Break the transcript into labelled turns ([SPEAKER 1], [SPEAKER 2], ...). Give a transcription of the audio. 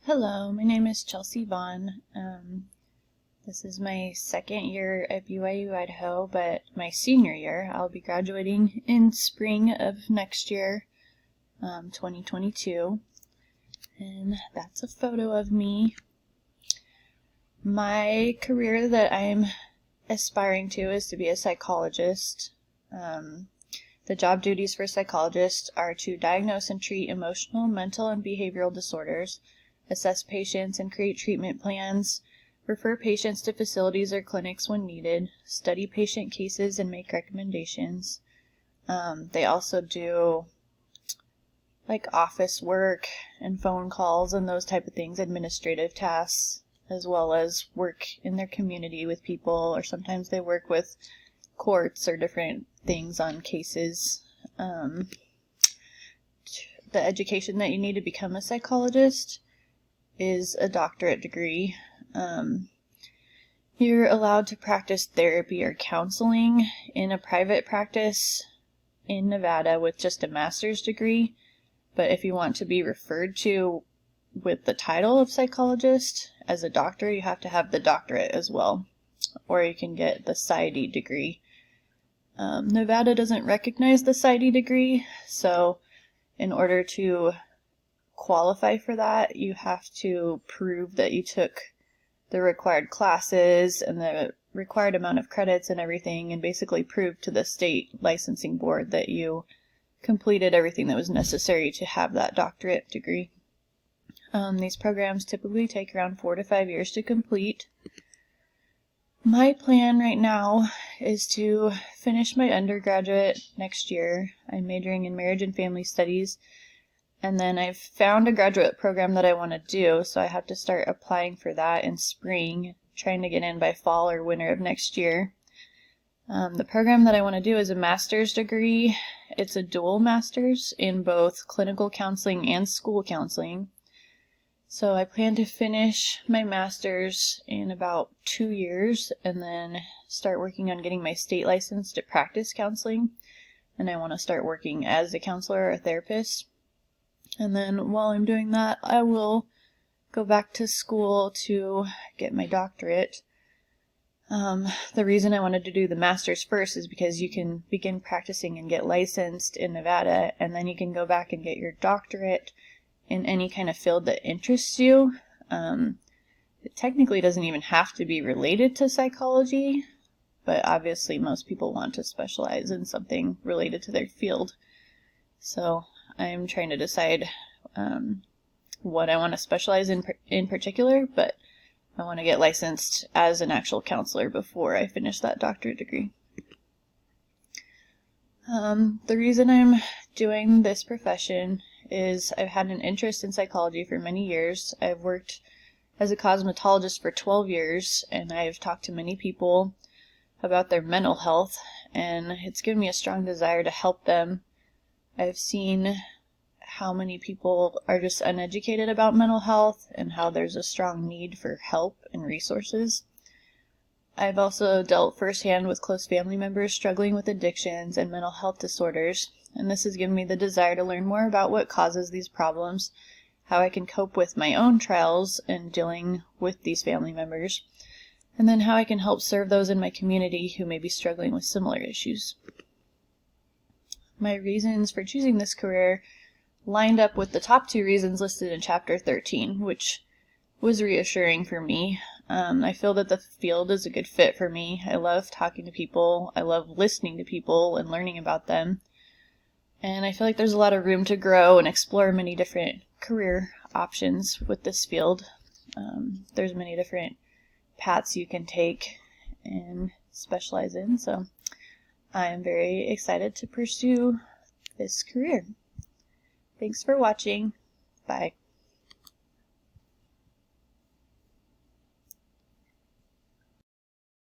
[SPEAKER 1] Hello, my name is Chelsea Vaughn. This is my second year at BYU Idaho, but my senior year. I'll be graduating in spring of next year, 2022. And that's a photo of me. My career that I'm aspiring to is to be a psychologist. The job duties for psychologists are to diagnose and treat emotional, mental, and behavioral disorders, assess patients and create treatment plans, refer patients to facilities or clinics when needed, study patient cases and make recommendations. They also do like office work and phone calls and those type of things, administrative tasks, as well as work in their community with people, or sometimes they work with courts or different things on cases. The education that you need to become a psychologist is a doctorate degree. You're allowed to practice therapy or counseling in a private practice in Nevada with just a master's degree, but if you want to be referred to with the title of psychologist as a doctor, you have to have the doctorate as well, or you can get the PsyD degree. Nevada doesn't recognize the PsyD degree, so in order to qualify for that, you have to prove that you took the required classes and the required amount of credits and everything, and basically prove to the state licensing board that you completed everything that was necessary to have that doctorate degree. These programs typically take around 4 to 5 years to complete. My plan right now is to finish my undergraduate next year. I'm majoring in marriage and family studies, and then I've found a graduate program that I want to do, so I have to start applying for that in spring, trying to get in by fall or winter of next year. The program that I want to do is a master's degree. It's a dual master's in both clinical counseling and school counseling. So I plan to finish my master's in about 2 years and then start working on getting my state license to practice counseling. And I want to start working as a counselor or a therapist. And then while I'm doing that, I will go back to school to get my doctorate. The reason I wanted to do the master's first is because you can begin practicing and get licensed in Nevada, and then you can go back and get your doctorate in any kind of field that interests you. It technically doesn't even have to be related to psychology, but obviously most people want to specialize in something related to their field. So I'm trying to decide what I want to specialize in particular, but I want to get licensed as an actual counselor before I finish that doctorate degree. The reason I'm doing this profession is I've had an interest in psychology for many years. I've worked as a cosmetologist for 12 years, and I've talked to many people about their mental health, and it's given me a strong desire to help them. I've seen how many people are just uneducated about mental health and how there's a strong need for help and resources. I've also dealt firsthand with close family members struggling with addictions and mental health disorders, and this has given me the desire to learn more about what causes these problems, how I can cope with my own trials in dealing with these family members, and then how I can help serve those in my community who may be struggling with similar issues. My reasons for choosing this career lined up with the top 2 reasons listed in Chapter 13, which was reassuring for me. I feel that the field is a good fit for me. I love talking to people. I love listening to people and learning about them. And I feel like there's a lot of room to grow and explore many different career options with this field. There's many different paths you can take and specialize in, so I am very excited to pursue this career. Thanks for watching. Bye.